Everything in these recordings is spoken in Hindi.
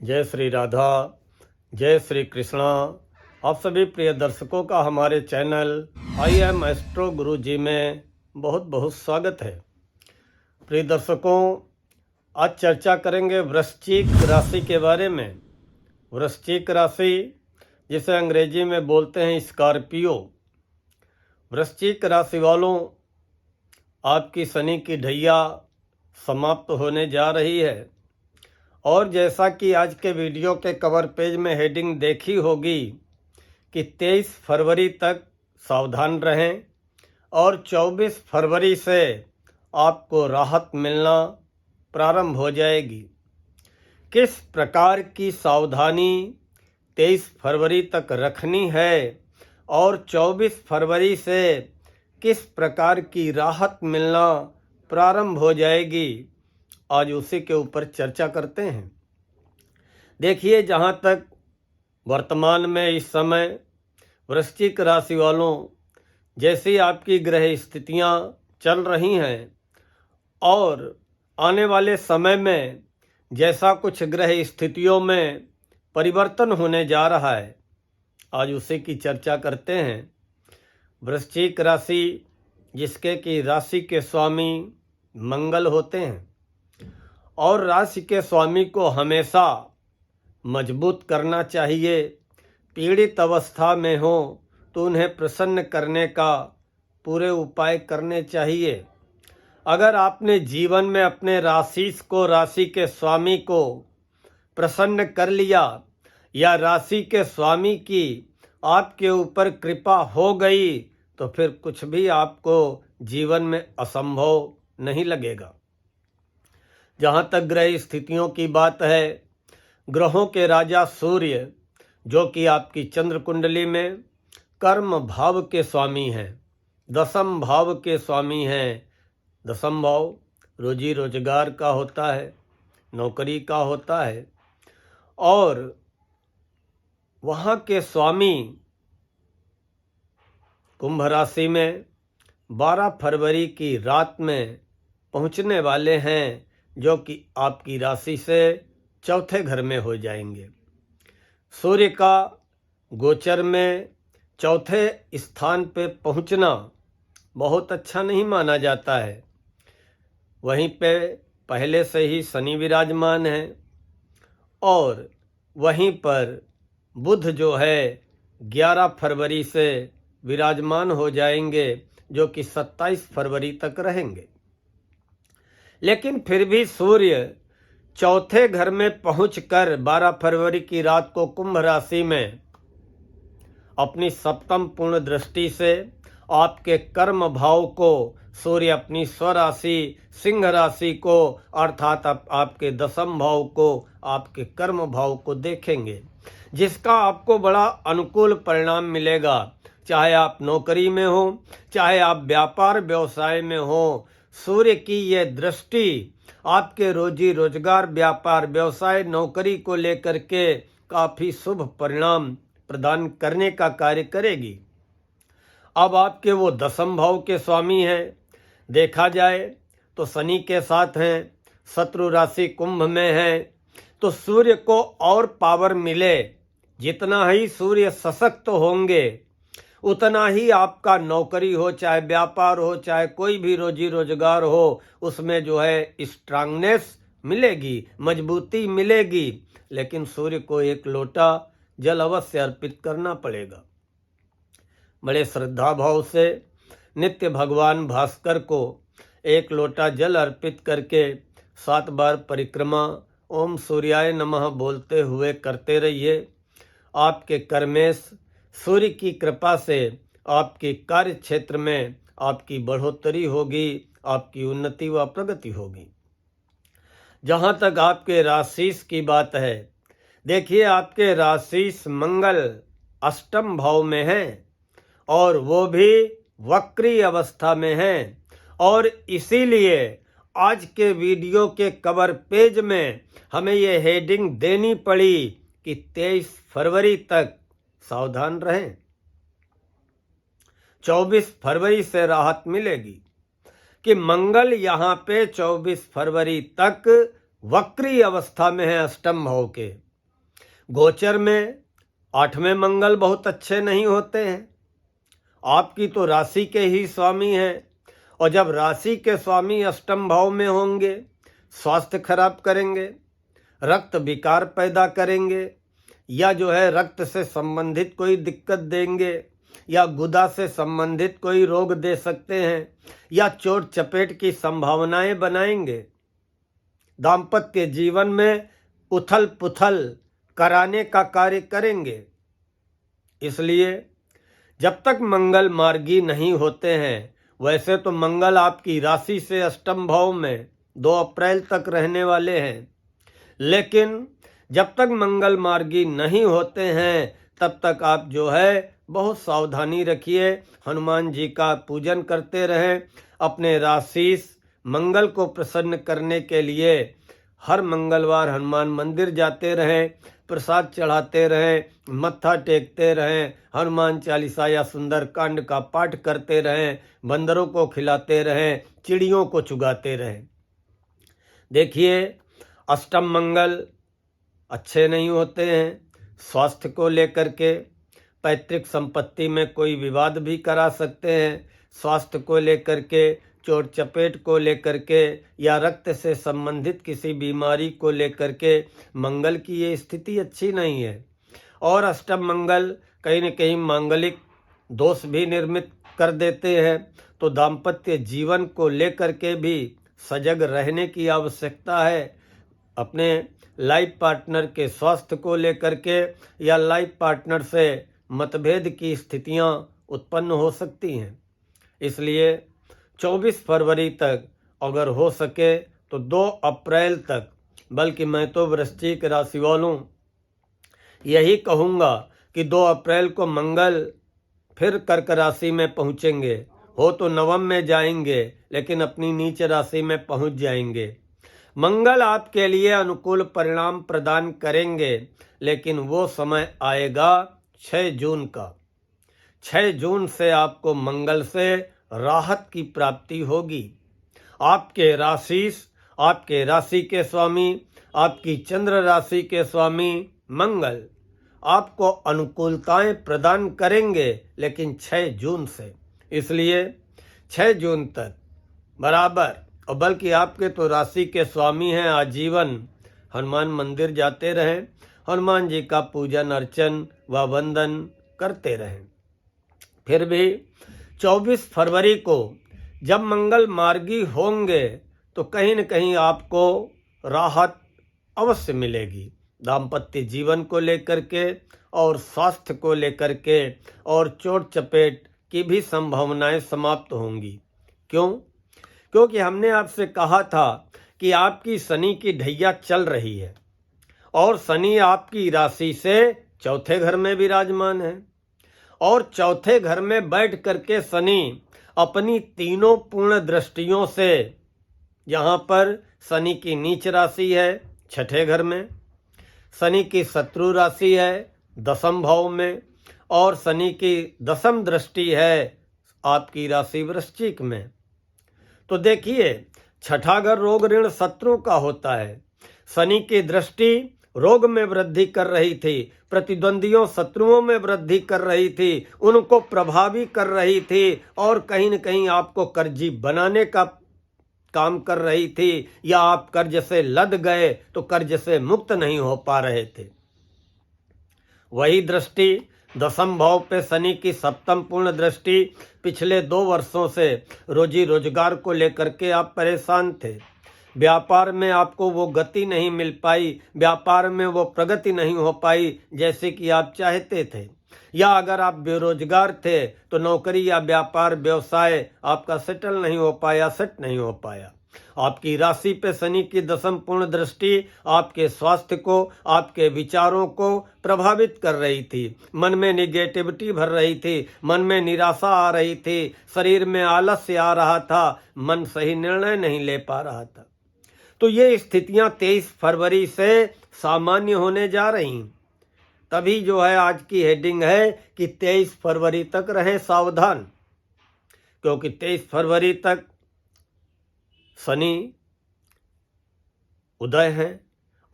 जय श्री राधा, जय श्री कृष्णा। आप सभी प्रिय दर्शकों का हमारे चैनल आई एम एस्ट्रो गुरु जी में बहुत बहुत स्वागत है। प्रिय दर्शकों, आज चर्चा करेंगे वृश्चिक राशि के बारे में। वृश्चिक राशि जिसे अंग्रेजी में बोलते हैं स्कॉर्पियो। वृश्चिक राशि वालों, आपकी शनि की ढैया समाप्त होने जा रही है और जैसा कि आज के वीडियो के कवर पेज में हेडिंग देखी होगी कि 23 फरवरी तक सावधान रहें और 24 फरवरी से आपको राहत मिलना प्रारंभ हो जाएगी। किस प्रकार की सावधानी 23 फरवरी तक रखनी है और 24 फरवरी से किस प्रकार की राहत मिलना प्रारंभ हो जाएगी, आज उसी के ऊपर चर्चा करते हैं। देखिए, जहाँ तक वर्तमान में इस समय वृश्चिक राशि वालों, जैसी आपकी ग्रह स्थितियाँ चल रही हैं और आने वाले समय में जैसा कुछ ग्रह स्थितियों में परिवर्तन होने जा रहा है, आज उसी की चर्चा करते हैं। वृश्चिक राशि जिसके कि राशि के स्वामी मंगल होते हैं और राशि के स्वामी को हमेशा मजबूत करना चाहिए। पीड़ित अवस्था में हो तो उन्हें प्रसन्न करने का पूरे उपाय करने चाहिए। अगर आपने जीवन में अपने राशि के स्वामी को प्रसन्न कर लिया या राशि के स्वामी की आपके ऊपर कृपा हो गई तो फिर कुछ भी आपको जीवन में असंभव नहीं लगेगा। जहाँ तक ग्रह स्थितियों की बात है, ग्रहों के राजा सूर्य जो कि आपकी चंद्र कुंडली में कर्म भाव के स्वामी हैं, दसम भाव के स्वामी हैं। दसम भाव रोजी रोजगार का होता है, नौकरी का होता है और वहाँ के स्वामी कुंभ राशि में 12 फरवरी की रात में पहुँचने वाले हैं, जो कि आपकी राशि से चौथे घर में हो जाएंगे। सूर्य का गोचर में चौथे स्थान पे पहुंचना बहुत अच्छा नहीं माना जाता है। वहीं पे पहले से ही शनि विराजमान है और वहीं पर बुध जो है 11 फरवरी से विराजमान हो जाएंगे, जो कि 27 फरवरी तक रहेंगे। लेकिन फिर भी सूर्य चौथे घर में पहुंचकर 12 फरवरी की रात को कुंभ राशि में अपनी सप्तम पूर्ण दृष्टि से आपके कर्म भाव को सूर्य अपनी स्वराशि सिंह राशि को अर्थात आपके दसम भाव को, आपके कर्म भाव को देखेंगे, जिसका आपको बड़ा अनुकूल परिणाम मिलेगा। चाहे आप नौकरी में हो, चाहे आप व्यापार व्यवसाय में हो, सूर्य की यह दृष्टि आपके रोजी रोजगार, व्यापार व्यवसाय, नौकरी को लेकर के काफ़ी शुभ परिणाम प्रदान करने का कार्य करेगी। अब आपके वो दसम भाव के स्वामी हैं, देखा जाए तो शनि के साथ हैं, शत्रु राशि कुंभ में है, तो सूर्य को और पावर मिले। जितना ही सूर्य सशक्त होंगे उतना ही आपका नौकरी हो, चाहे व्यापार हो, चाहे कोई भी रोजी रोजगार हो, उसमें जो है स्ट्रांगनेस मिलेगी, मजबूती मिलेगी। लेकिन सूर्य को एक लोटा जल अवश्य अर्पित करना पड़ेगा। बड़े श्रद्धा भाव से नित्य भगवान भास्कर को एक लोटा जल अर्पित करके 7 बार परिक्रमा ओम सूर्याय नमः बोलते हुए करते रहिए। आपके कर्मेश सूर्य की कृपा से आपके कार्य क्षेत्र में आपकी बढ़ोतरी होगी, आपकी उन्नति व प्रगति होगी। जहाँ तक आपके राशिस की बात है, देखिए आपके राशिस मंगल अष्टम भाव में है और वो भी वक्री अवस्था में है, और इसीलिए आज के वीडियो के कवर पेज में हमें ये हेडिंग देनी पड़ी कि 23 फरवरी तक सावधान रहें, 24 फरवरी से राहत मिलेगी। कि मंगल यहाँ पे 24 फरवरी तक वक्री अवस्था में है अष्टम भाव के, गोचर में 8वें मंगल बहुत अच्छे नहीं होते हैं। आपकी तो राशि के ही स्वामी हैं, और जब राशि के स्वामी अष्टम भाव में होंगे, स्वास्थ्य खराब करेंगे, रक्त विकार पैदा करेंगे, या जो है रक्त से संबंधित कोई दिक्कत देंगे, या गुदा से संबंधित कोई रोग दे सकते हैं, या चोट चपेट की संभावनाएं बनाएंगे। दाम्पत्य जीवन में उथल पुथल कराने का कार्य करेंगे। इसलिए जब तक मंगल मार्गी नहीं होते हैं, वैसे तो मंगल आपकी राशि से अष्टम भाव में 2 अप्रैल तक रहने वाले हैं, लेकिन जब तक मंगल मार्गी नहीं होते हैं तब तक आप जो है बहुत सावधानी रखिए, हनुमान जी का पूजन करते रहें, अपने राशि मंगल को प्रसन्न करने के लिए हर मंगलवार हनुमान मंदिर जाते रहें, प्रसाद चढ़ाते रहें, मत्था टेकते रहें, हनुमान चालीसा या सुंदर कांड का पाठ करते रहें, बंदरों को खिलाते रहें, चिड़ियों को चुगाते रहें। देखिए, अष्टम मंगल अच्छे नहीं होते हैं। स्वास्थ्य को लेकर के पैतृक संपत्ति में कोई विवाद भी करा सकते हैं, स्वास्थ्य को लेकर के, चोट चपेट को लेकर के, या रक्त से संबंधित किसी बीमारी को लेकर के मंगल की ये स्थिति अच्छी नहीं है। और अष्टम मंगल कहीं न कहीं मांगलिक दोष भी निर्मित कर देते हैं, तो दाम्पत्य जीवन को लेकर के भी सजग रहने की आवश्यकता है। अपने लाइफ पार्टनर के स्वास्थ्य को लेकर के या लाइफ पार्टनर से मतभेद की स्थितियां उत्पन्न हो सकती हैं। इसलिए 24 फरवरी तक अगर हो सके तो 2 अप्रैल तक, बल्कि मैं तो वृश्चिक राशि वालों यही कहूँगा कि 2 अप्रैल को मंगल फिर कर्क राशि में पहुँचेंगे। हो तो नवम में जाएंगे, लेकिन अपनी नीच राशि में पहुँच जाएंगे। मंगल आपके लिए अनुकूल परिणाम प्रदान करेंगे, लेकिन वो समय आएगा 6 जून का। 6 जून से आपको मंगल से राहत की प्राप्ति होगी। आपके राशि के स्वामी, आपकी चंद्र राशि के स्वामी मंगल आपको अनुकूलताएं प्रदान करेंगे, लेकिन 6 जून से। इसलिए 6 जून तक बराबर, और बल्कि आपके तो राशि के स्वामी हैं, आजीवन हनुमान मंदिर जाते रहें, हनुमान जी का पूजन अर्चन व वंदन करते रहें। फिर भी 24 फरवरी को जब मंगल मार्गी होंगे तो कहीं न कहीं आपको राहत अवश्य मिलेगी, दाम्पत्य जीवन को लेकर के और स्वास्थ्य को लेकर के, और चोट चपेट की भी संभावनाएं समाप्त होंगी। क्यों? क्योंकि हमने आपसे कहा था कि आपकी शनि की ढैया चल रही है, और शनि आपकी राशि से चौथे घर में विराजमान है, और चौथे घर में बैठ करके शनि अपनी तीनों पूर्ण दृष्टियों से, यहाँ पर शनि की नीच राशि है 6ठे घर में, शनि की शत्रु राशि है 10म भाव में, और शनि की 10म दृष्टि है आपकी राशि वृश्चिक में। तो देखिए, 6ठा घर रोग ऋण शत्रु का होता है। शनि की दृष्टि रोग में वृद्धि कर रही थी, प्रतिद्वंदियों शत्रुओं में वृद्धि कर रही थी, उनको प्रभावी कर रही थी, और कहीं न कहीं आपको कर्जी बनाने का काम कर रही थी, या आप कर्ज से लद गए तो कर्ज से मुक्त नहीं हो पा रहे थे। वही दृष्टि 10म भाव पे शनि की 7म पूर्ण दृष्टि, पिछले 2 वर्षों से रोजी रोजगार को लेकर के आप परेशान थे, व्यापार में आपको वो गति नहीं मिल पाई, व्यापार में वो प्रगति नहीं हो पाई जैसे कि आप चाहते थे, या अगर आप बेरोजगार थे तो नौकरी या व्यापार व्यवसाय आपका सेटल नहीं हो पाया, सेट नहीं हो पाया। आपकी राशि पे शनि की 10म पूर्ण दृष्टि आपके स्वास्थ्य को, आपके विचारों को प्रभावित कर रही थी, मन में निगेटिविटी भर रही थी, मन में निराशा आ रही थी, शरीर में आलस्य आ रहा था, मन सही निर्णय नहीं ले पा रहा था। तो ये स्थितियां 23 फरवरी से सामान्य होने जा रही। तभी जो है आज की हेडिंग है कि 23 फरवरी तक रहें सावधान, क्योंकि 23 फरवरी तक शनि उदय है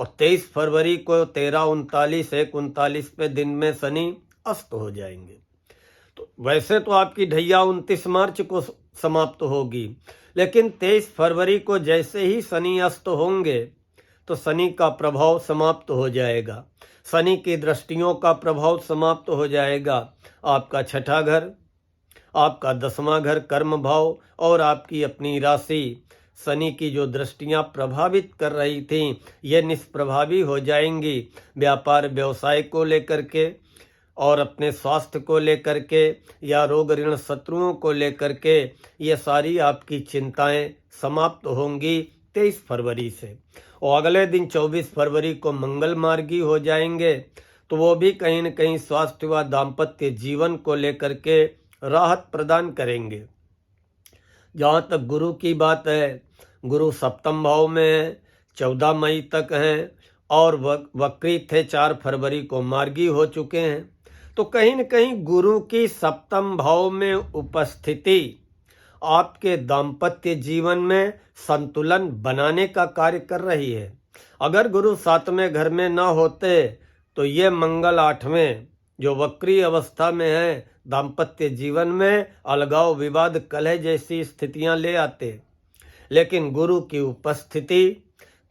और 23 फरवरी को 13, 39, 1, 39 पे दिन में शनि अस्त हो जाएंगे। तो वैसे तो आपकी ढैया 29 मार्च को समाप्त होगी, लेकिन 23 फरवरी को जैसे ही शनि अस्त होंगे तो शनि का प्रभाव समाप्त हो जाएगा, शनि की दृष्टियों का प्रभाव समाप्त हो जाएगा। आपका छठा घर, आपका 10वां घर कर्म भाव और आपकी अपनी राशि शनि की जो दृष्टियां प्रभावित कर रही थीं ये निष्प्रभावी हो जाएंगी। व्यापार व्यवसाय को लेकर के और अपने स्वास्थ्य को लेकर के या रोग ऋण शत्रुओं को लेकर के ये सारी आपकी चिंताएं समाप्त होंगी 23 फरवरी से। और अगले दिन 24 फरवरी को मंगल मार्गी हो जाएंगे, तो वो भी कहीं न कहीं स्वास्थ्य व दाम्पत्य जीवन को लेकर के राहत प्रदान करेंगे। जहाँ तक गुरु की बात है, गुरु सप्तम भाव में है, 14 मई तक हैं और वक्री थे, 4 फरवरी को मार्गी हो चुके हैं। तो कहीं न कहीं गुरु की सप्तम भाव में उपस्थिति आपके दाम्पत्य जीवन में संतुलन बनाने का कार्य कर रही है। अगर गुरु 7वें घर में ना होते तो ये मंगल 8वें जो वक्री अवस्था में है दाम्पत्य जीवन में अलगाव, विवाद, कलह जैसी स्थितियां ले आते। लेकिन गुरु की उपस्थिति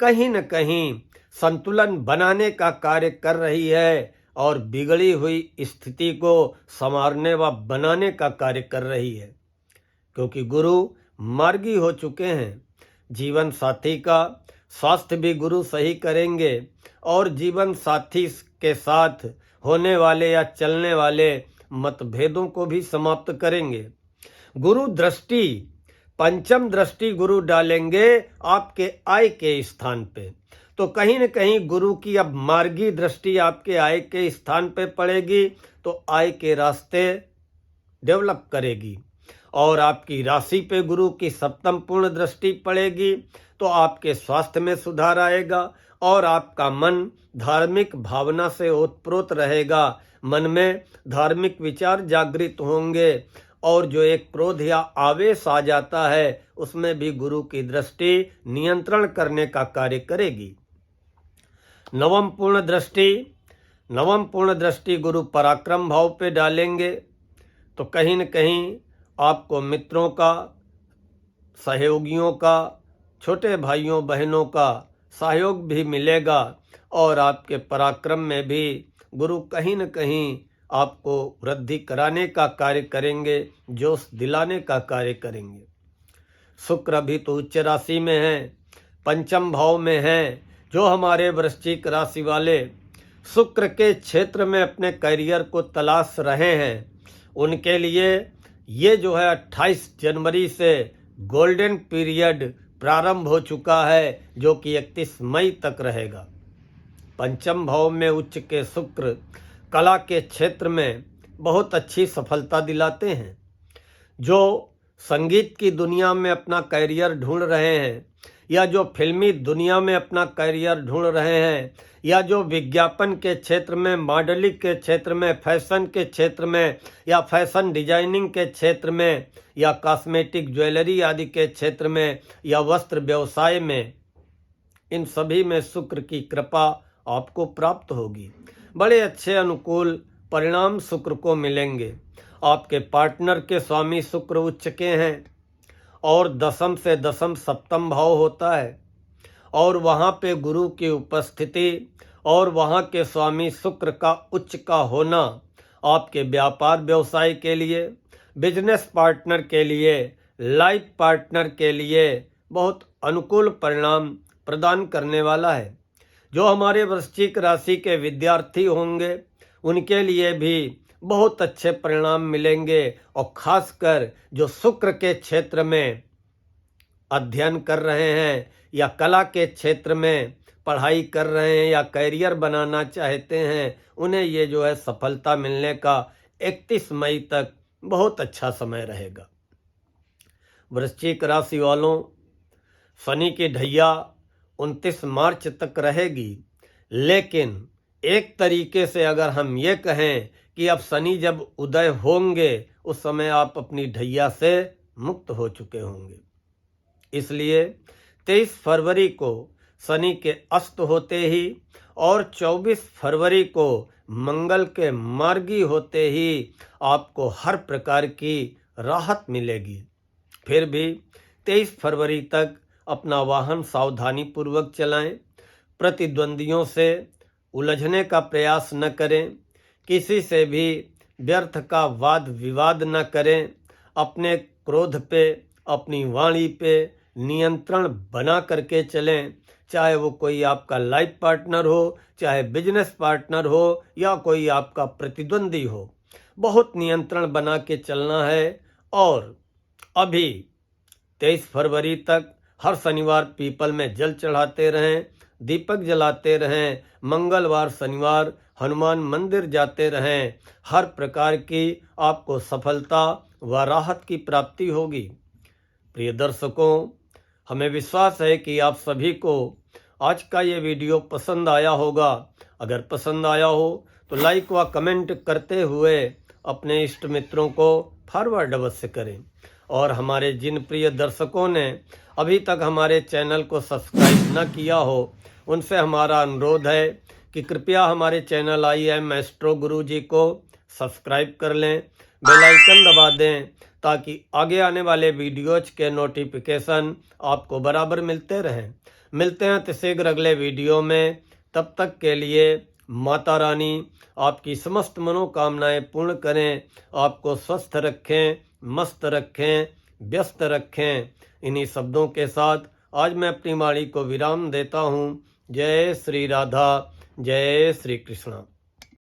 कहीं न कहीं संतुलन बनाने का कार्य कर रही है और बिगड़ी हुई स्थिति को संवारने व बनाने का कार्य कर रही है, क्योंकि गुरु मार्गी हो चुके हैं। जीवन साथी का स्वास्थ्य भी गुरु सही करेंगे और जीवन साथी के साथ होने वाले या चलने वाले मतभेदों को भी समाप्त करेंगे। गुरु दृष्टि, पंचम दृष्टि गुरु डालेंगे आपके आय के स्थान पे, तो कहीं न कहीं गुरु की अब मार्गी दृष्टि आपके आय के स्थान पे पड़ेगी, तो आय के रास्ते डेवलप करेगी। और आपकी राशि पे गुरु की सप्तम पूर्ण दृष्टि पड़ेगी तो आपके स्वास्थ्य में सुधार आएगा और आपका मन धार्मिक भावना से ओतप्रोत रहेगा। मन में धार्मिक विचार जागृत होंगे और जो एक क्रोध या आवेश आ जाता है उसमें भी गुरु की दृष्टि नियंत्रण करने का कार्य करेगी। नवम पूर्ण दृष्टि गुरु पराक्रम भाव पे डालेंगे, तो कहीं न कहीं आपको मित्रों का, सहयोगियों का, छोटे भाइयों बहनों का सहयोग भी मिलेगा और आपके पराक्रम में भी गुरु कहीं न कहीं आपको वृद्धि कराने का कार्य करेंगे, जोश दिलाने का कार्य करेंगे। शुक्र अभी तो उच्च राशि में है, पंचम भाव में है। जो हमारे वृश्चिक राशि वाले शुक्र के क्षेत्र में अपने करियर को तलाश रहे हैं उनके लिए ये जो है 28 जनवरी से गोल्डन पीरियड प्रारंभ हो चुका है, जो कि 31 मई तक रहेगा। पंचम भाव में उच्च के शुक्र कला के क्षेत्र में बहुत अच्छी सफलता दिलाते हैं। जो संगीत की दुनिया में अपना करियर ढूंढ रहे हैं या जो फिल्मी दुनिया में अपना करियर ढूंढ रहे हैं या जो विज्ञापन के क्षेत्र में, मॉडलिंग के क्षेत्र में, फैशन के क्षेत्र में या फैशन डिजाइनिंग के क्षेत्र में या कॉस्मेटिक ज्वेलरी आदि के क्षेत्र में या वस्त्र व्यवसाय में, इन सभी में शुक्र की कृपा आपको प्राप्त होगी। बड़े अच्छे अनुकूल परिणाम शुक्र को मिलेंगे। आपके पार्टनर के स्वामी शुक्र उच्च के हैं और दशम से दशम सप्तम भाव होता है और वहाँ पे गुरु की उपस्थिति और वहाँ के स्वामी शुक्र का उच्च का होना आपके व्यापार व्यवसाय के लिए, बिजनेस पार्टनर के लिए, लाइफ पार्टनर के लिए बहुत अनुकूल परिणाम प्रदान करने वाला है। जो हमारे वृश्चिक राशि के विद्यार्थी होंगे उनके लिए भी बहुत अच्छे परिणाम मिलेंगे और खासकर जो शुक्र के क्षेत्र में अध्ययन कर रहे हैं या कला के क्षेत्र में पढ़ाई कर रहे हैं या करियर बनाना चाहते हैं उन्हें ये जो है सफलता मिलने का 31 मई तक बहुत अच्छा समय रहेगा। वृश्चिक राशि वालों, शनि की ढैया 29 मार्च तक रहेगी, लेकिन एक तरीके से अगर हम ये कहें कि अब शनि जब उदय होंगे उस समय आप अपनी ढैया से मुक्त हो चुके होंगे। इसलिए 23 फरवरी को शनि के अस्त होते ही और 24 फरवरी को मंगल के मार्गी होते ही आपको हर प्रकार की राहत मिलेगी। फिर भी 23 फरवरी तक अपना वाहन सावधानी पूर्वक चलाएं, प्रतिद्वंदियों से उलझने का प्रयास न करें, किसी से भी व्यर्थ का वाद विवाद न करें, अपने क्रोध पे, अपनी वाणी पे नियंत्रण बना करके चलें, चाहे वो कोई आपका लाइफ पार्टनर हो, चाहे बिजनेस पार्टनर हो या कोई आपका प्रतिद्वंदी हो। बहुत नियंत्रण बना के चलना है। और अभी 23 फरवरी तक हर शनिवार पीपल में जल चढ़ाते रहें, दीपक जलाते रहें, मंगलवार शनिवार हनुमान मंदिर जाते रहें। हर प्रकार की आपको सफलता व राहत की प्राप्ति होगी। प्रिय दर्शकों, हमें विश्वास है कि आप सभी को आज का ये वीडियो पसंद आया होगा। अगर पसंद आया हो तो लाइक व कमेंट करते हुए अपने इष्ट मित्रों को फॉरवर्ड अवश्य करें। और हमारे जिन प्रिय दर्शकों ने अभी तक हमारे चैनल को सब्सक्राइब न किया हो, उनसे हमारा अनुरोध है कि कृपया हमारे चैनल IAM एस्ट्रो गुरु जी को सब्सक्राइब कर लें, बेल आइकन दबा दें, ताकि आगे आने वाले वीडियोज के नोटिफिकेशन आपको बराबर मिलते रहें। मिलते हैं तो शीघ्र अगले वीडियो में। तब तक के लिए माता रानी आपकी समस्त मनोकामनाएं पूर्ण करें, आपको स्वस्थ रखें, मस्त रखें, व्यस्त रखें। इन्हीं शब्दों के साथ आज मैं अपनी वाणी को विराम देता हूँ। जय श्री राधा, जय श्री कृष्णा।